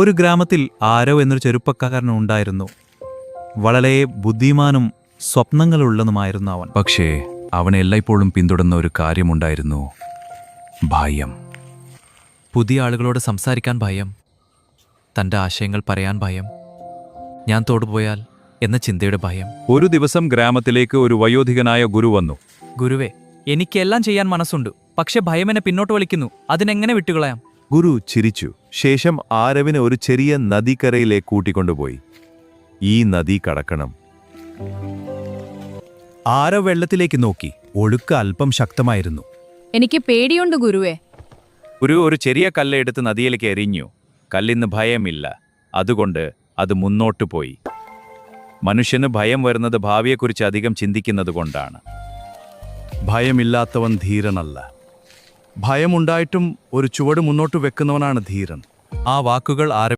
ഒരു ഗ്രാമത്തിൽ ആരോ എന്നൊരു ചെറുപ്പക്കാരൻ ഉണ്ടായിരുന്നു. വളരെ ബുദ്ധിമാനും സ്വപ്നങ്ങളുള്ളതുമായിരുന്നു അവൻ. പക്ഷേ അവനെ എല്ലായ്പ്പോഴും പിന്തുടർന്ന ഒരു കാര്യമുണ്ടായിരുന്നു: ഭയം. പുതിയ ആളുകളോട് സംസാരിക്കാൻ ഭയം, തൻ്റെ ആശയങ്ങൾ പറയാൻ ഭയം, ഞാൻ തോടുപോയാൽ എന്ന ചിന്തയുടെ ഭയം. ഒരു ദിവസം ഗ്രാമത്തിലേക്ക് ഒരു വയോധികനായ ഗുരു വന്നു. ഗുരുവേ, എനിക്കെല്ലാം ചെയ്യാൻ മനസ്സുണ്ട്, പക്ഷെ ഭയം എന്നെ പിന്നോട്ട് വലിക്കുന്നു. അതിനെങ്ങനെ വിട്ടുകളയാം? ഗുരു ചിരിച്ചു. ശേഷം ആരവിനെ ഒരു ചെറിയ നദിക്കരയിലേക്ക് കൂട്ടിക്കൊണ്ടുപോയി. ഈ നദി കടക്കണം. ആരോ വെള്ളത്തിലേക്ക് നോക്കി. ഒഴുക്ക് അല്പം ശക്തമായിരുന്നു. എനിക്ക് പേടിയുണ്ട് ഗുരുവേ. ഗുരു ഒരു ചെറിയ കല്ല് എടുത്ത് നദിയിലേക്ക് എറിഞ്ഞു. കല്ലിന് ഭയമില്ല, അതുകൊണ്ട് അത് മുന്നോട്ടു പോയി. മനുഷ്യന് ഭയം വരുന്നത് ഭാവിയെക്കുറിച്ച് അധികം ചിന്തിക്കുന്നത് കൊണ്ടാണ്. ഭയമില്ലാത്തവൻ ധീരനല്ല. ഭയമുണ്ടായിട്ടും ഒരു ചുവട് മുന്നോട്ട് വെക്കുന്നവനാണ് ധീരൻ. ആ വാക്കുകൾ